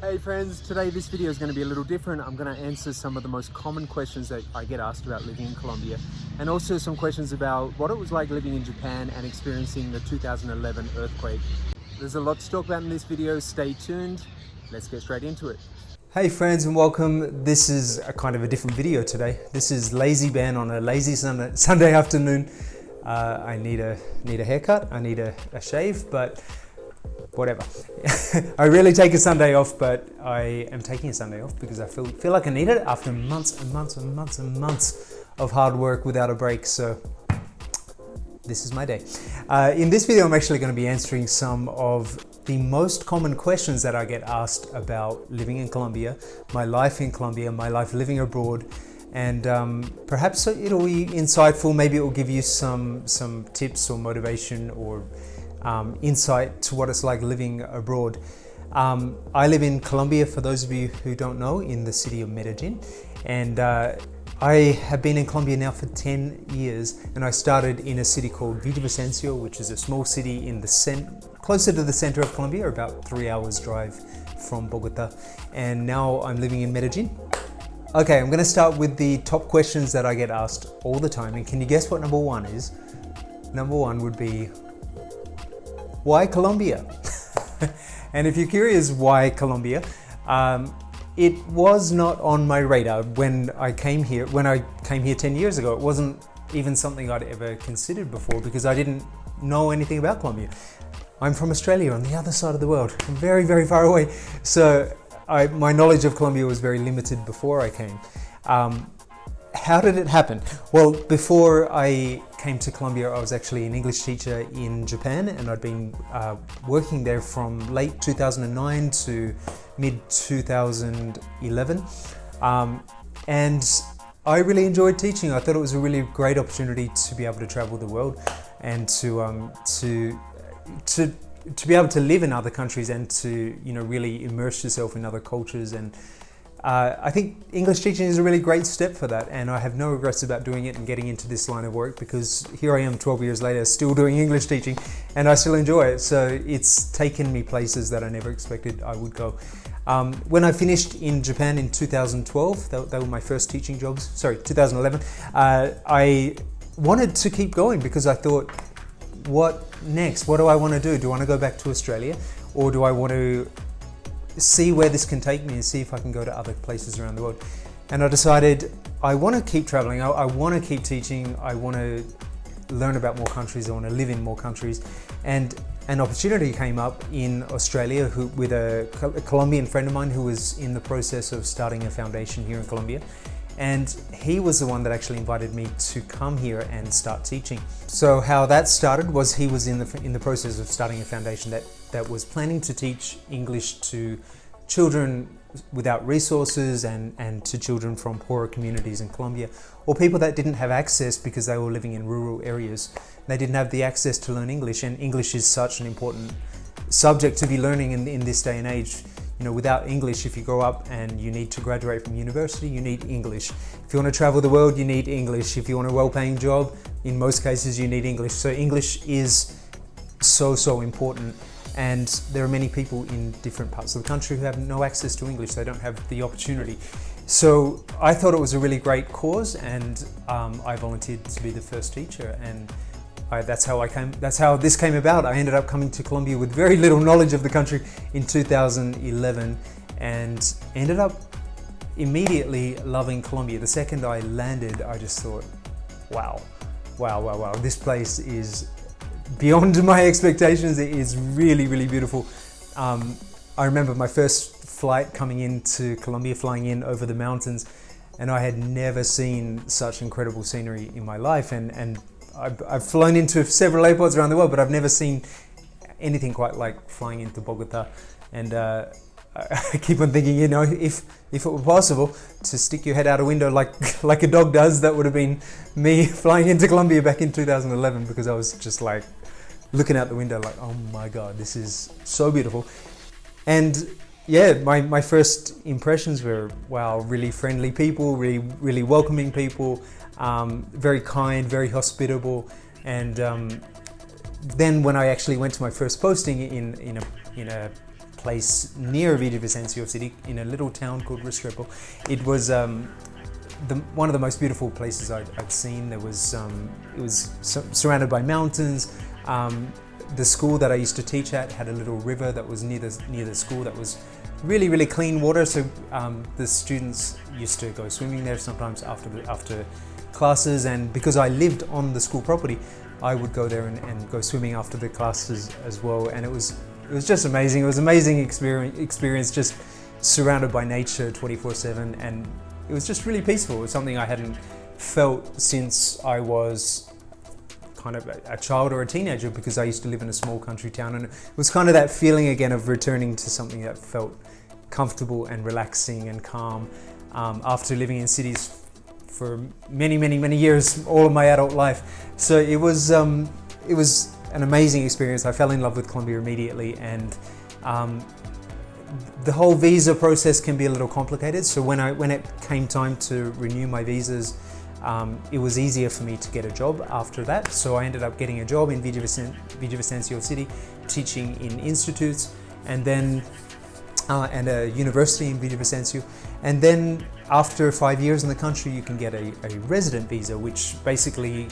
Hey friends, today this video is going to be a little different. I'm going to answer some of the most common questions that I get asked about living in Colombia, and also some questions about what it was like living in Japan and experiencing the 2011 earthquake. There's a lot to talk about in this video, stay tuned. Let's get straight into it. Hey friends and welcome. This is a kind of a different video today. This is lazy Ben on a lazy Sunday afternoon. I need a haircut, I need a shave, but whatever. I rarely take a Sunday off, but I am taking a Sunday off because I feel like I need it after months and months and months and months of hard work without a break. So this is my day. In this video, I'm actually going to be answering some of the most common questions that I get asked about living in Colombia, my life in Colombia, my life living abroad, and perhaps it'll be insightful. Maybe it will give you some tips or motivation or insight to what it's like living abroad. I live in Colombia, for those of you who don't know, in the city of Medellin, and I have been in Colombia now for 10 years, and I started in a city called Villavicencio, which is a small city in the closer to the center of Colombia, about 3 hours drive from Bogota, and now I'm living in Medellin. Okay, I'm going to start with the top questions that I get asked all the time, and can you guess what number one is? Number one would be, why Colombia? And if you're curious why Colombia, it was not on my radar when I came here 10 years ago. It wasn't even something I'd ever considered before because I didn't know anything about Colombia. I'm from Australia, on the other side of the world, very, very far away. So my knowledge of Colombia was very limited before I came. How did it happen? Well, before I came to Colombia, I was actually an English teacher in Japan, and I'd been working there from late 2009 to mid 2011. And I really enjoyed teaching. I thought it was a really great opportunity to be able to travel the world and to be able to live in other countries and to really immerse yourself in other cultures. And I think English teaching is a really great step for that, and I have no regrets about doing it and getting into this line of work, because here I am 12 years later still doing English teaching and I still enjoy it. So it's taken me places that I never expected I would go. When I finished in Japan in 2012, they were my first teaching jobs, 2011, I wanted to keep going because I thought, what next? What do I want to do? Do I want to go back to Australia, or do I want to see where this can take me and see if I can go to other places around the world? And I decided I want to keep traveling, I want to keep teaching, I want to learn about more countries, I want to live in more countries. And an opportunity came up in Australia with a Colombian friend of mine who was in the process of starting a foundation here in Colombia. And he was the one that actually invited me to come here and start teaching. So how that started was he was in the process of starting a foundation that was planning to teach English to children without resources and to children from poorer communities in Colombia, or people that didn't have access because they were living in rural areas. They didn't have the access to learn English, and English is such an important subject to be learning in this day and age. Without English, if you grow up and you need to graduate from university, you need English. If you want to travel the world, you need English. If you want a well-paying job, in most cases, you need English. So English is so important. And there are many people in different parts of the country who have no access to English. They don't have the opportunity. So I thought it was a really great cause, and I volunteered to be the first teacher. And that's how this came about. I ended up coming to Colombia with very little knowledge of the country in 2011 and ended up immediately loving Colombia. The second I landed, I just thought, wow, this place is beyond my expectations. It is really, really beautiful. I remember my first flight coming into Colombia, flying in over the mountains, and I had never seen such incredible scenery in my life. And I've flown into several airports around the world, but I've never seen anything quite like flying into Bogota. And I keep on thinking, if it were possible to stick your head out a window like a dog does, that would have been me flying into Colombia back in 2011, because I was just like looking out the window like, oh my God, this is so beautiful. And yeah, my first impressions were, wow, really friendly people, really, really welcoming people, very kind, very hospitable. And then when I actually went to my first posting in a place near Villavicencio city in a little town called Restrepo. It was one of the most beautiful places I'd seen. It was surrounded by mountains. The school that I used to teach at had a little river that was near the school that was really, really clean water. So the students used to go swimming there sometimes after classes, and because I lived on the school property, I would go there and go swimming after the classes as well. And it was just amazing. It was an amazing experience, just surrounded by nature 24/7, and it was just really peaceful. It was something I hadn't felt since I was kind of a child or a teenager, because I used to live in a small country town, and it was kind of that feeling again of returning to something that felt comfortable and relaxing and calm after living in cities for many years, all of my adult life. So it was an amazing experience. I fell in love with Colombia immediately, and the whole visa process can be a little complicated. So when it came time to renew my visas, it was easier for me to get a job after that. So I ended up getting a job in Villavicencio city, teaching in institutes, and then and a university in Villavicencio. And then after 5 years in the country, you can get a resident visa, which basically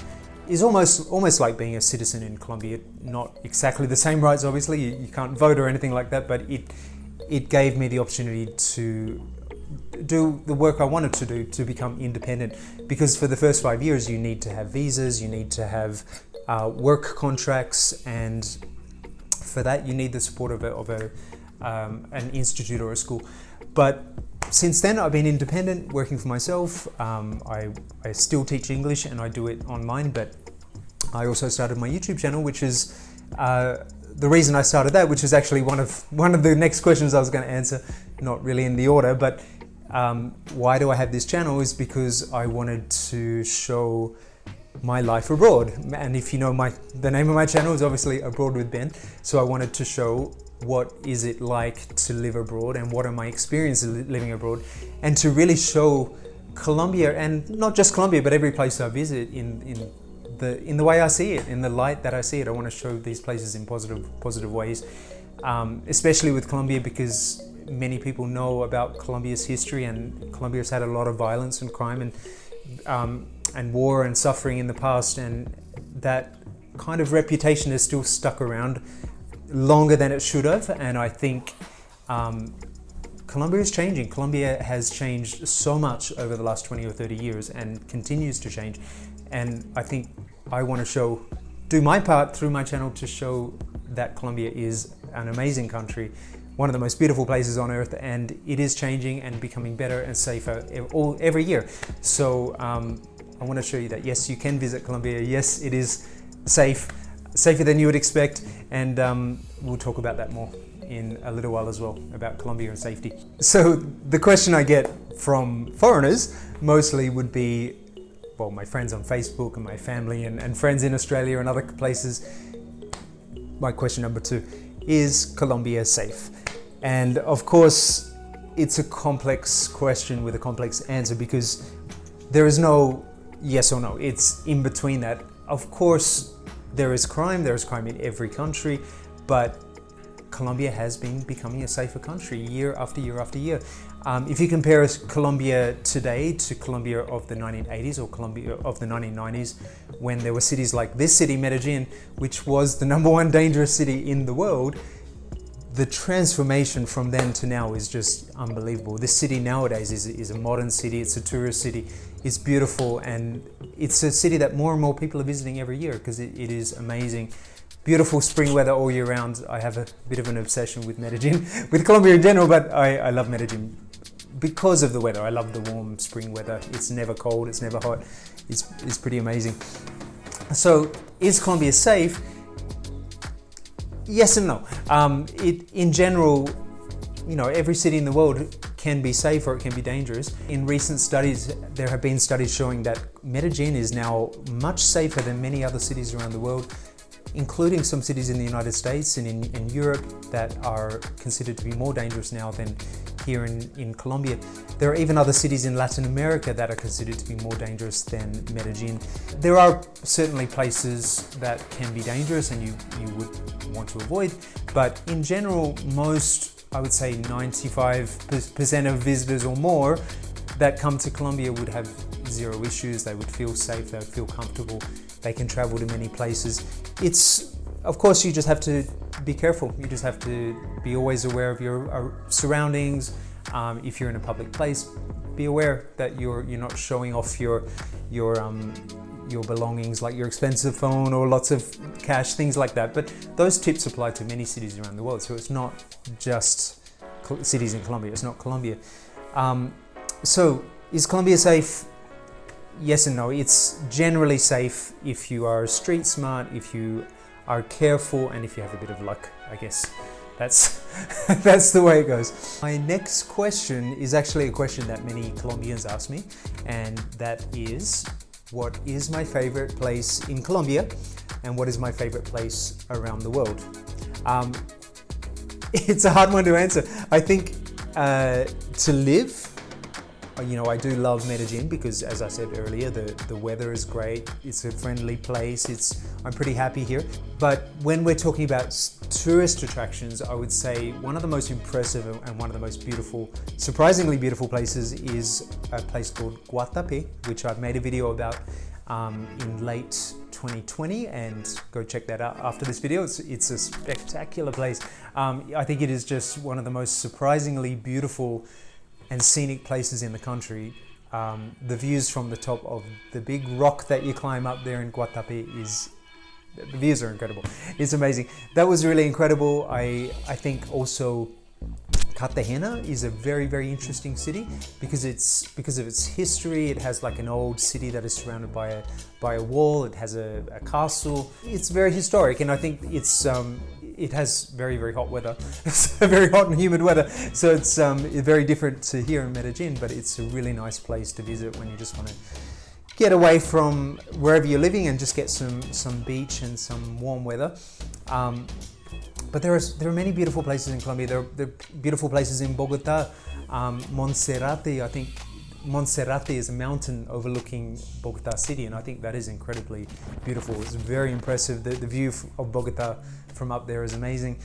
is almost like being a citizen in Colombia. Not exactly the same rights, obviously. You can't vote or anything like that, but it gave me the opportunity to do the work I wanted to do, to become independent. Because for the first 5 years, you need to have visas, you need to have work contracts, and for that you need the support of an institute or a school. But since then, I've been independent, working for myself. I still teach English and I do it online, but I also started my YouTube channel, which is the reason I started that, which is actually one of the next questions I was going to answer, not really in the order, but why do I have this channel is because I wanted to show my life abroad. And if you know, the name of my channel is obviously Abroad with Ben. So I wanted to show what is it like to live abroad and what are my experiences living abroad, and to really show Colombia, and not just Colombia, but every place I visit in the way I see it, in the light that I see it. I want to show these places in positive ways, especially with Colombia, because many people know about Colombia's history, and Colombia's had a lot of violence and crime and war and suffering in the past, and that kind of reputation is still stuck around longer than it should have. And I think Colombia is changing. Colombia has changed so much over the last 20 or 30 years and continues to change. And I think I want to do my part through my channel to show that Colombia is an amazing country, one of the most beautiful places on earth, and it is changing and becoming better and safer every year. So I want to show you that yes, you can visit Colombia. Yes, it is safer than you would expect, and we'll talk about that more in a little while as well, about Colombia and safety. So the question I get from foreigners mostly would be, well, my friends on Facebook and my family and friends in Australia and other places. My question number 2, is Colombia safe? And of course, it's a complex question with a complex answer, because there is no yes or no. It's in between that. Of course, there is crime in every country, but Colombia has been becoming a safer country year after year after year. If you compare Colombia today to Colombia of the 1980s or Colombia of the 1990s, when there were cities like this city, Medellin, which was the #1 dangerous city in the world, the transformation from then to now is just unbelievable. This city nowadays is a modern city, it's a tourist city, it's beautiful, and it's a city that more and more people are visiting every year because it is amazing. Beautiful spring weather all year round. I have a bit of an obsession with Medellin, with Colombia in general, but I love Medellin because of the weather. I love the warm spring weather. It's never cold, it's never hot. It's pretty amazing. So is Colombia safe? Yes and no. In general, you know, every city in the world can be safe or it can be dangerous. In recent studies, there have been studies showing that Medellin is now much safer than many other cities around the world, including some cities in the United States and in Europe that are considered to be more dangerous now than here in Colombia. There are even other cities in Latin America that are considered to be more dangerous than Medellin. There are certainly places that can be dangerous and you would want to avoid, but in general, most I would say 95% of visitors or more that come to Colombia would have zero issues. They would feel safe, they would feel comfortable. They can travel to many places. Of course, you just have to be careful. You just have to be always aware of your surroundings. If you're in a public place, be aware that you're not showing off your belongings, like your expensive phone or lots of cash, things like that. But those tips apply to many cities around the world. So it's not just cities in Colombia. It's not Colombia. So is Colombia safe? Yes and no. It's generally safe if you are street smart, if you are careful, and if you have a bit of luck, I guess. That's that's the way it goes. My next question is actually a question that many Colombians ask me, and that is, what is my favorite place in Colombia and what is my favorite place around the world? It's a hard one to answer. I think to live, I do love Medellin because, as I said earlier, the weather is great. It's a friendly place. I'm pretty happy here. But when we're talking about tourist attractions, I would say one of the most impressive and one of the most beautiful, surprisingly beautiful places is a place called Guatapé, which I've made a video about in late 2020, and go check that out after this video. It's a spectacular place. I think it is just one of the most surprisingly beautiful and scenic places in the country. The views from the top of the big rock that you climb up there in Guatapé the views are incredible. It's amazing. That was really incredible. I think also Cartagena is a very, very interesting city because of its history. It has like an old city that is surrounded by a wall. It has a castle. It's very historic, and I think it has very, very hot weather. Very hot and humid weather. So it's very different to here in Medellin, but it's a really nice place to visit when you just want to get away from wherever you're living and just get some beach and some warm weather. But there are many beautiful places in Colombia. There are beautiful places in Bogota. Monserrate, I think Monserrate is a mountain overlooking Bogota city, and I think that is incredibly beautiful. It's very impressive. The view of Bogota from up there is amazing.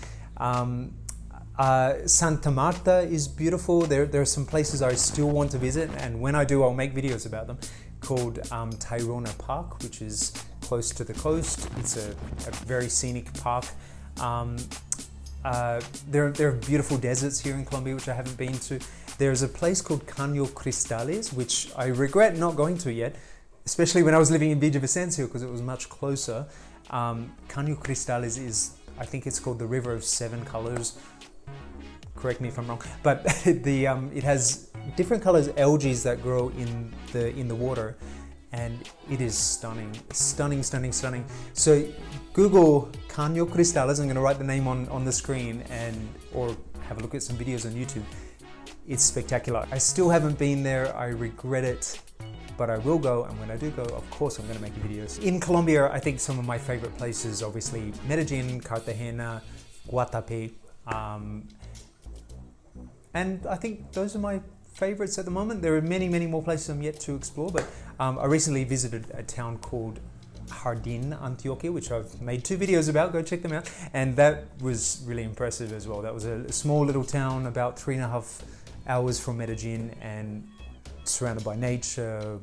Santa Marta is beautiful. There are some places I still want to visit, and when I do, I'll make videos about them, called Tayrona Park, which is close to the coast. It's a very scenic park. There are beautiful deserts here in Colombia, which I haven't been to. There's a place called Caño Cristales, which I regret not going to yet, especially when I was living in Villavicencio, because it was much closer. Caño Cristales I think it's called the River of Seven Colors. Correct me if I'm wrong, but it has different colors algae that grow in the water, and it is stunning. So Google Caño Cristales. I'm going to write the name on the screen, or have a look at some videos on YouTube. It's spectacular. I still haven't been there. I regret it, but I will go, and when I do go, of course I'm going to make videos. In Colombia, I think some of my favorite places, obviously Medellin, Cartagena, Guatapé, and I think those are my favorites at the moment. There are many, many more places I'm yet to explore, but I recently visited a town called Jardín, Antioquia, which I've made 2 videos about. Go check them out. And that was really impressive as well. That was a small little town about 3.5 hours from Medellin, and surrounded by nature,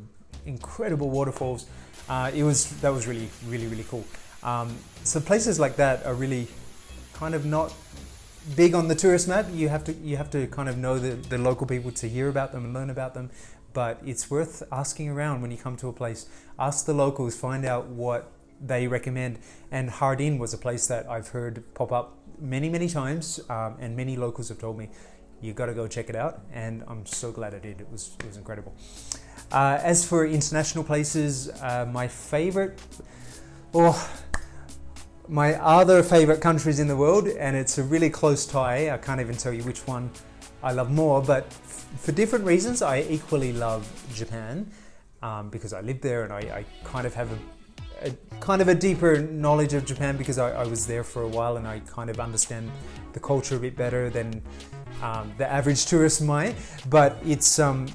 incredible waterfalls. That was really, really, really cool. So places like that are really kind of not big on the tourist map. You have to kind of know the local people to hear about them and learn about them. But it's worth asking around when you come to a place. Ask the locals, find out what they recommend. And Jardín was a place that I've heard pop up many, many times, and many locals have told me, you got to go check it out. And I'm so glad I did. It was incredible. As for international places, my other favorite countries in the world, and it's a really close tie. I can't even tell you which one I love more, but for different reasons. I equally love Japan, because I lived there, and I kind of have a deeper knowledge of Japan because I was there for a while, and I kind of understand the culture a bit better than the average tourist might. But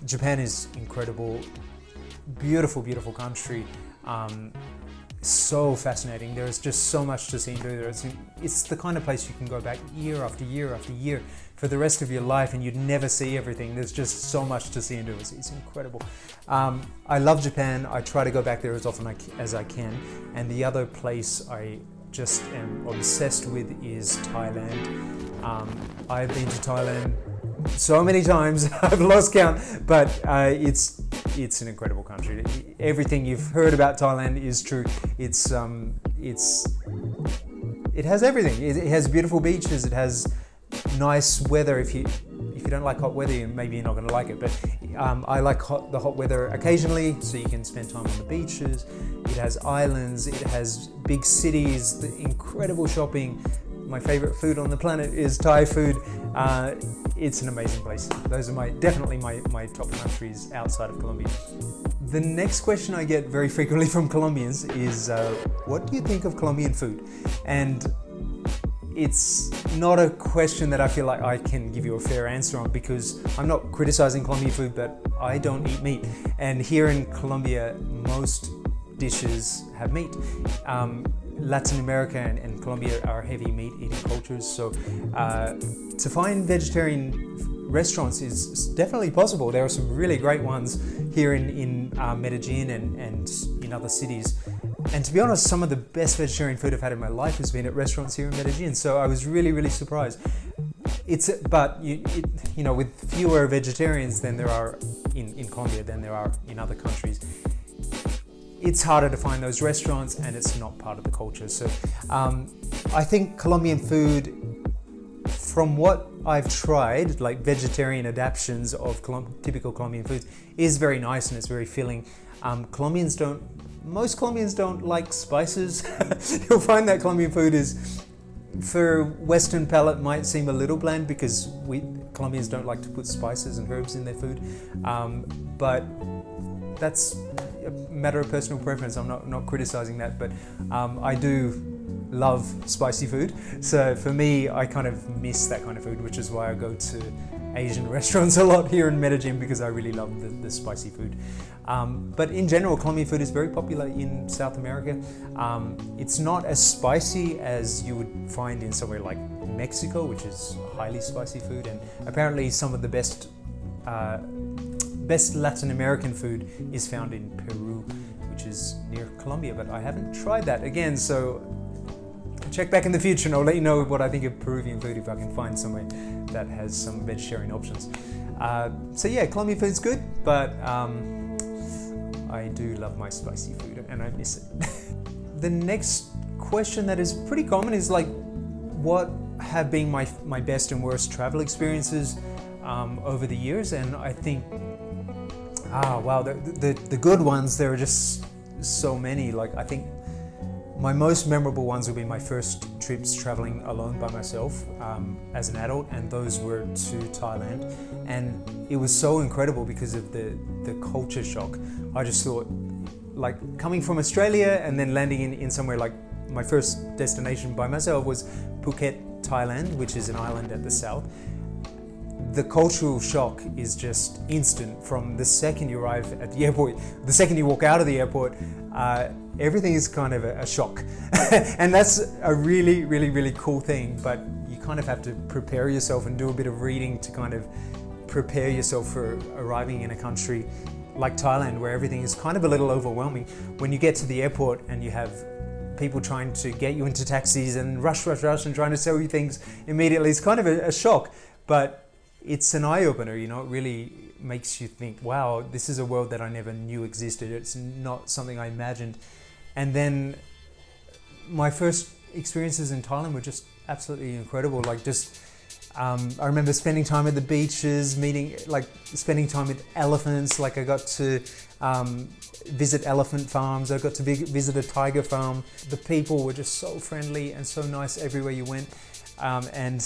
Japan is incredible, beautiful, beautiful country. So fascinating. There's just so much to see and do there. It's the kind of place you can go back year after year after year for the rest of your life and you'd never see everything. There's just so much to see and do. It's incredible. I love Japan. I try to go back there as often as I can. And the other place I just am obsessed with is Thailand. I've been to Thailand so many times, I've lost count, but it's an incredible country. Everything you've heard about Thailand is true. It has everything. It has beautiful beaches. It has nice weather. If you don't like hot weather, maybe you're not going to like it. But I like the hot weather occasionally, so you can spend time on the beaches. It has islands. It has big cities. The incredible shopping. My favorite food on the planet is Thai food. It's an amazing place. Those are definitely my top countries outside of Colombia. The next question I get very frequently from Colombians is, what do you think of Colombian food? And it's not a question that I feel like I can give you a fair answer on, because I'm not criticizing Colombian food, but I don't eat meat. And here in Colombia, most dishes have meat. Latin America and Colombia are heavy meat eating cultures, so to find vegetarian restaurants is definitely possible. There are some really great ones here in Medellin and in other cities. And to be honest, some of the best vegetarian food I've had in my life has been at restaurants here in Medellin, so I was really surprised. But with fewer vegetarians than there are in Colombia than there are in other countries, it's harder to find those restaurants and it's not part of the culture. So I think Colombian food, from what I've tried, like vegetarian adaptations of typical Colombian foods, is very nice and it's very filling. Most Colombians don't like spices. You'll find that Colombian food is, for Western palate, might seem a little bland because Colombians don't like to put spices and herbs in their food. But that's a matter of personal preference. I'm not criticizing that, but I do love spicy food. So for me, I kind of miss that kind of food, which is why I go to Asian restaurants a lot here in Medellin, because I really love the spicy food. But in general, Colombian food is very popular in South America. It's not as spicy as you would find in somewhere like Mexico, which is highly spicy food, and apparently some of the best Latin American food is found in Peru, which is near Colombia, but I haven't tried that again, so check back in the future and I'll let you know what I think of Peruvian food if I can find somewhere that has some vegetarian options. So yeah, Colombian food's good, but I do love my spicy food and I miss it. The next question that is pretty common is like, what have been my best and worst travel experiences over the years? And I think, wow, the good ones, there are just so many. Like, I think my most memorable ones will be my first trips traveling alone by myself as an adult, and those were to Thailand. And it was so incredible because of the culture shock. I just thought, like, coming from Australia and then landing in somewhere like, my first destination by myself was Phuket, Thailand, which is an island at the south. The cultural shock is just instant from the second you arrive at the airport. The second you walk out of the airport, everything is kind of a shock. And that's a really cool thing, but you kind of have to prepare yourself and do a bit of reading to kind of prepare yourself for arriving in a country like Thailand, where everything is kind of a little overwhelming. When you get to the airport and you have people trying to get you into taxis and rush and trying to sell you things immediately, it's kind of a shock, but it's an eye-opener, you know. It really makes you think, wow, this is a world that I never knew existed. It's not something I imagined. And then my first experiences in Thailand were just absolutely incredible. Like, just I remember spending time at the beaches, spending time with elephants. Like, I got to visit elephant farms. I got to visit a tiger farm. The people were just so friendly and so nice everywhere you went. And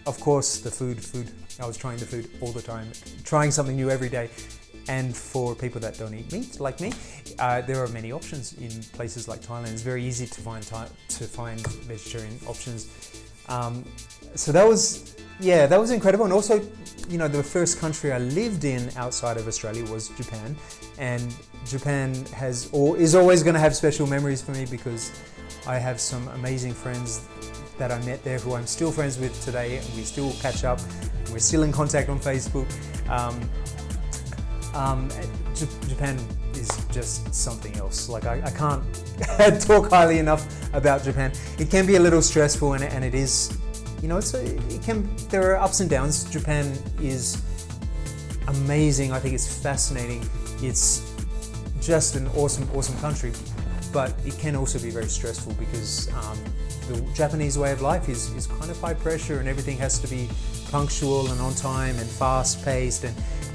of course, the food. I was trying the food all the time, trying something new every day. And for people that don't eat meat, like me, there are many options in places like Thailand. It's very easy to find vegetarian options. So that was incredible. And also, you know, the first country I lived in outside of Australia was Japan. And Japan is always going to have special memories for me because I have some amazing friends that I met there who I'm still friends with today, and we still catch up. We're still in contact on Facebook. Japan is just something else. Like I can't talk highly enough about Japan. It can be a little stressful, and it is, you know, there are ups and downs. Japan is amazing. I think it's fascinating. It's just an awesome country, but it can also be very stressful because the Japanese way of life is kind of high pressure, and everything has to be punctual and on time and fast paced,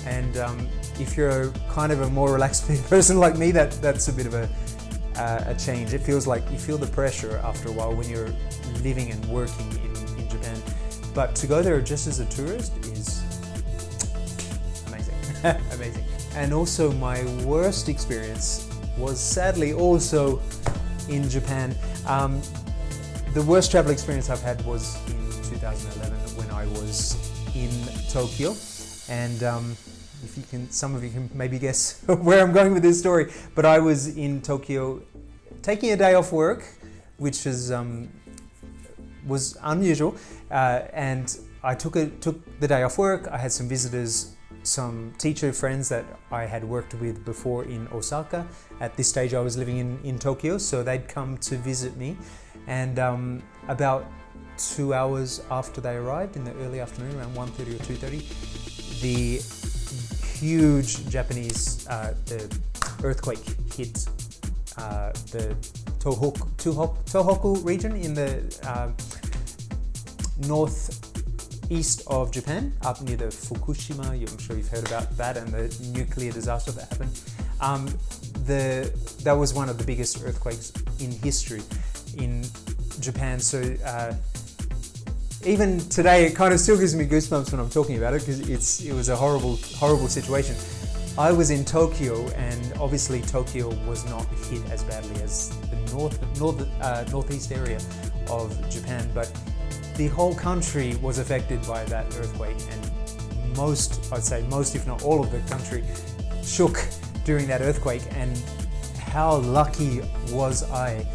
and if you're kind of a more relaxed person like me, that's a bit of a change. It feels like you feel the pressure after a while when you're living and working in Japan, but to go there just as a tourist is amazing. Amazing. And also my worst experience was sadly also in Japan. The worst travel experience I've had was in 2011 when I was in Tokyo, and if you can, some of you can maybe guess where I'm going with this story, but I was in Tokyo taking a day off work, which was unusual, and I took the day off work. I had some visitors, some teacher friends that I had worked with before in Osaka. At this stage I was living in Tokyo, so they'd come to visit me, and about 2 hours after they arrived in the early afternoon, around 1:30 or 2:30, the huge Japanese the earthquake hit the Tohoku region in the northeast of Japan, up near the Fukushima. I'm sure you've heard about that and the nuclear disaster that happened. That was one of the biggest earthquakes in history in Japan. So even today, it kind of still gives me goosebumps when I'm talking about it, because it was a horrible situation. I was in Tokyo, and obviously Tokyo was not hit as badly as the northeast area of Japan, but the whole country was affected by that earthquake, and I'd say most, if not all of the country shook during that earthquake. And how lucky was I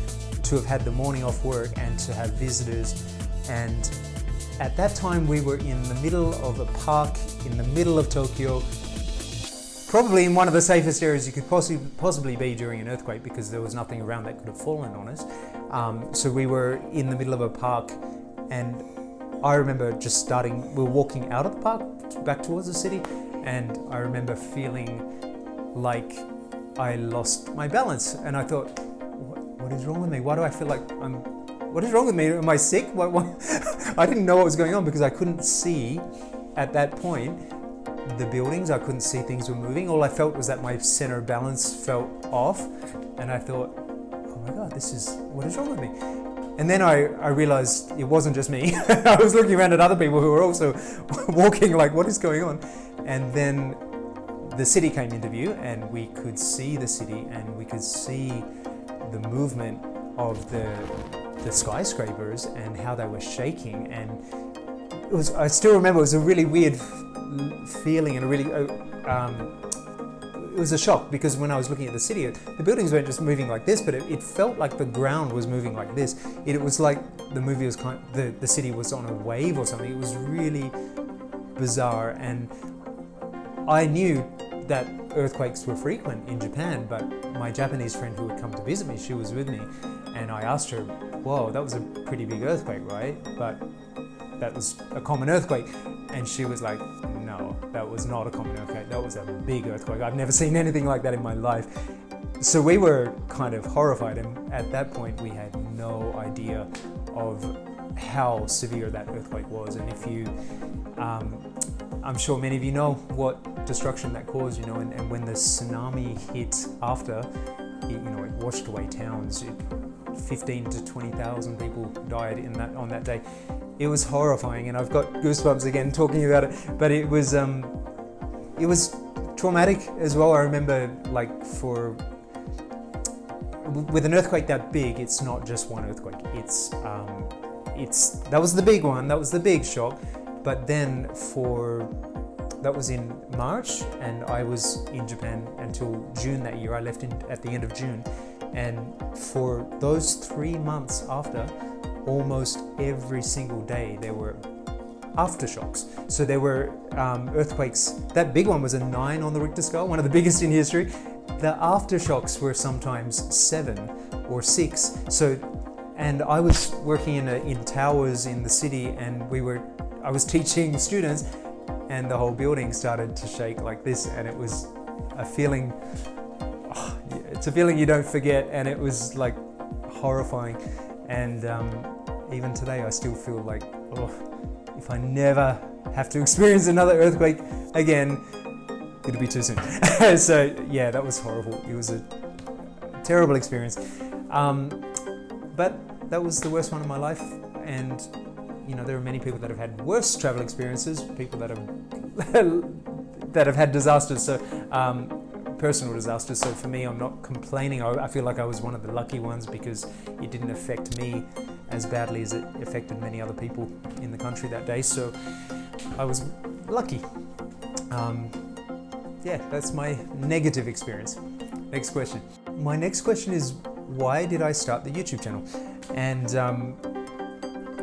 to have had the morning off work and to have visitors. And at that time we were in the middle of a park in the middle of Tokyo, probably in one of the safest areas you could possibly be during an earthquake, because there was nothing around that could have fallen on us. So we were in the middle of a park, and I remember we were walking out of the park back towards the city, and I remember feeling like I lost my balance, and I thought, what is wrong with me? Why do I feel like what is wrong with me? Am I sick? What? I didn't know what was going on, because I couldn't see at that point the buildings. I couldn't see things were moving. All I felt was that my center of balance felt off, and I thought, oh my God, what is wrong with me? And then I realized it wasn't just me. I was looking around at other people who were also walking like, what is going on? And then the city came into view, and we could see the city, and we could see the movement of the skyscrapers and how they were shaking. And I still remember, it was a really weird feeling, and it was a shock, because when I was looking at the city, the buildings weren't just moving like this, but it felt like the ground was moving like this. It was like the city was on a wave or something. It was really bizarre, and I knew that earthquakes were frequent in Japan, but my Japanese friend who had come to visit me, she was with me, and I asked her, whoa, that was a pretty big earthquake, right? But that was a common earthquake. And she was like, no, that was not a common earthquake. That was a big earthquake. I've never seen anything like that in my life. So we were kind of horrified, and at that point we had no idea of how severe that earthquake was. And if you, I'm sure many of you know what destruction that caused, and when the tsunami hit after, it washed away towns. 15 to 20,000 people died on that day. It was horrifying, and I've got goosebumps again talking about it. But it was traumatic as well. I remember, with an earthquake that big, it's not just one earthquake. That was the big one. That was the big shock. But then that was in March, and I was in Japan until June that year. I left at the end of June. And for those 3 months after, almost every single day there were aftershocks. So there were earthquakes. That big one was a 9 on the Richter scale, one of the biggest in history. The aftershocks were sometimes 7 or 6. And I was working in towers in the city, and I was teaching students, and the whole building started to shake like this, and it was a feeling, it's a feeling you don't forget, and it was like horrifying. And even today I still feel like, if I never have to experience another earthquake again, it'll be too soon. So yeah, that was horrible. It was a terrible experience. But that was the worst one of my life. And you know, there are many people that have had worse travel experiences, people that have had disasters, so personal disasters. So for me, I'm not complaining. I feel like I was one of the lucky ones because it didn't affect me as badly as it affected many other people in the country that day. So I was lucky. Yeah, that's my negative experience. Next question. My next question is, why did I start the YouTube channel? And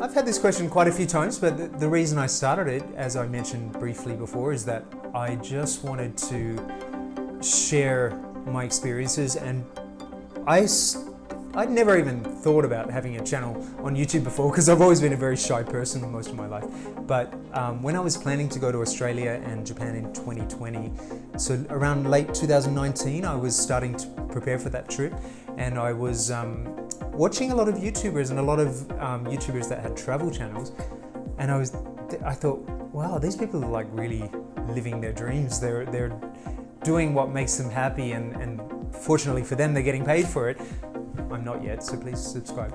I've had this question quite a few times, but the reason I started it, as I mentioned briefly before, is that I just wanted to share my experiences, and I'd never even thought about having a channel on YouTube before because I've always been a very shy person most of my life. But when I was planning to go to Australia and Japan in 2020, so around late 2019, I was starting to prepare for that trip, and I was watching a lot of YouTubers and a lot of YouTubers that had travel channels, and I thought, wow, these people are like really living their dreams. They're doing what makes them happy, and fortunately for them, they're getting paid for it. I'm not yet, so please subscribe.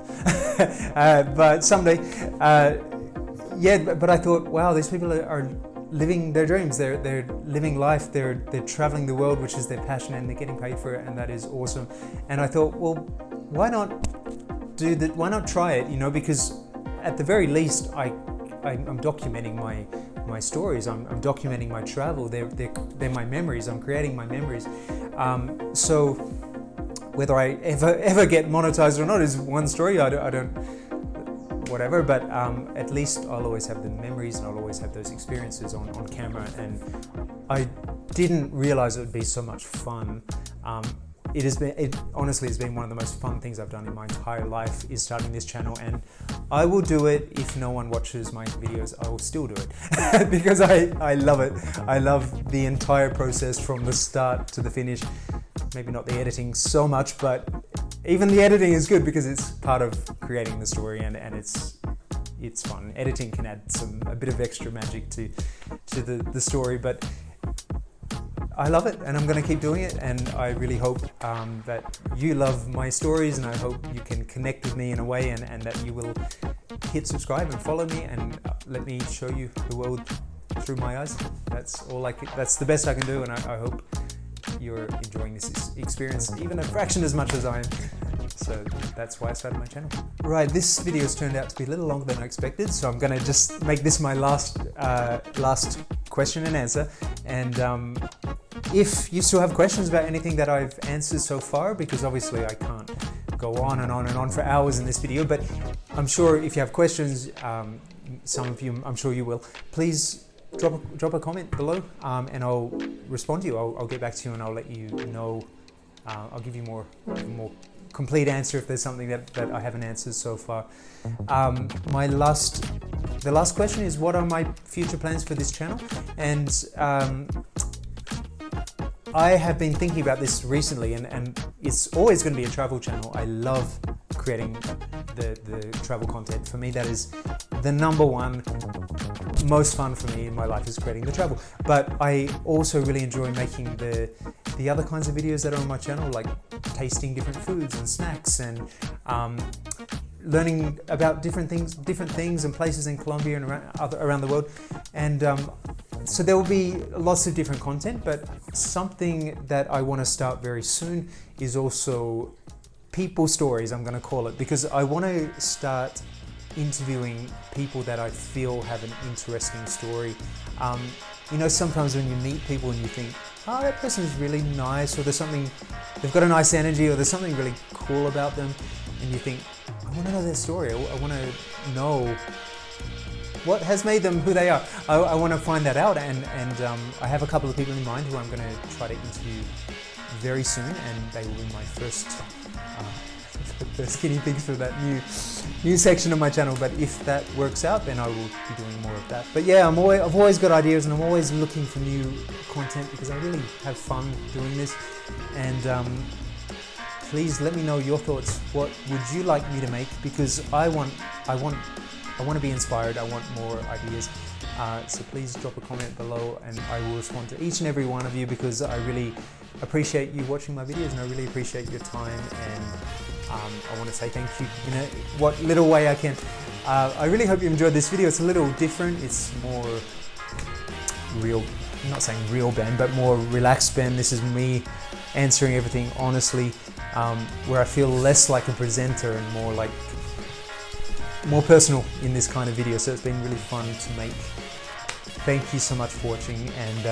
But someday, but I thought, wow, these people are living their dreams. They're living life. They're traveling the world, which is their passion, and they're getting paid for it, and that is awesome. And I thought, well, why not do that? Why not try it? You know, because at the very least, I'm documenting my stories. I'm documenting my travel. They're my memories. I'm creating my memories. So whether I ever get monetized or not is one story. I don't whatever, but at least I'll always have the memories, and I'll always have those experiences on camera. And I didn't realize it would be so much fun. It honestly has been one of the most fun things I've done in my entire life, is starting this channel, and I will do it. If no one watches my videos, I will still do it because I love it. I love the entire process from the start to the finish. Maybe not the editing so much, but even the editing is good because it's part of creating the story, and it's fun. Editing can add a bit of extra magic to the story, but I love it, and I'm going to keep doing it, and I really hope that you love my stories, and I hope you can connect with me in a way, and that you will hit subscribe and follow me, and let me show you the world through my eyes. That's the best I can do, and I hope you're enjoying this experience even a fraction as much as I am. So that's why I started my channel. Right, this video's turned out to be a little longer than I expected, so I'm going to just make this my last question and answer. And if you still have questions about anything that I've answered so far, because obviously I can't go on and on and on for hours in this video, but I'm sure if you have questions, some of you, I'm sure you will, please drop a comment below, and I'll respond to you. I'll get back to you, and I'll let you know. I'll give you more complete answer if there's something that I haven't answered so far. The last question is, what are my future plans for this channel? And I have been thinking about this recently, and it's always going to be a travel channel. I love creating the travel content. For me, that is the number one most fun for me in my life, is creating the travel. But I also really enjoy making the other kinds of videos that are on my channel, like tasting different foods and snacks, and learning about different things and places in Colombia and around the world. And so there will be lots of different content, but something that I want to start very soon is also people stories, I'm going to call it, because I want to start interviewing people that I feel have an interesting story. You know, sometimes when you meet people and you think, oh, that person's really nice, or they've got a nice energy, or there's something really cool about them, and you think, I want to know their story. I want to know what has made them who they are. I want to find that out, and I have a couple of people in mind who I'm going to try to interview very soon, and they will be my first guinea pigs for that new section of my channel. But if that works out, then I will be doing more of that. But yeah, I've always got ideas, and I'm always looking for new content because I really have fun doing this. And please let me know your thoughts. What would you like me to make? Because I want to be inspired. I want more ideas. So please drop a comment below, and I will respond to each and every one of you because I really appreciate you watching my videos, and I really appreciate your time. And I want to say thank you in what little way I can. I really hope you enjoyed this video. It's a little different. It's more real. I'm not saying real Ben, but more relaxed Ben. This is me answering everything honestly, where I feel less like a presenter and more personal in this kind of video. So it's been really fun to make. Thank you so much for watching, and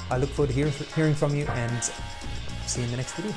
I look forward to hearing from you, and see you in the next video.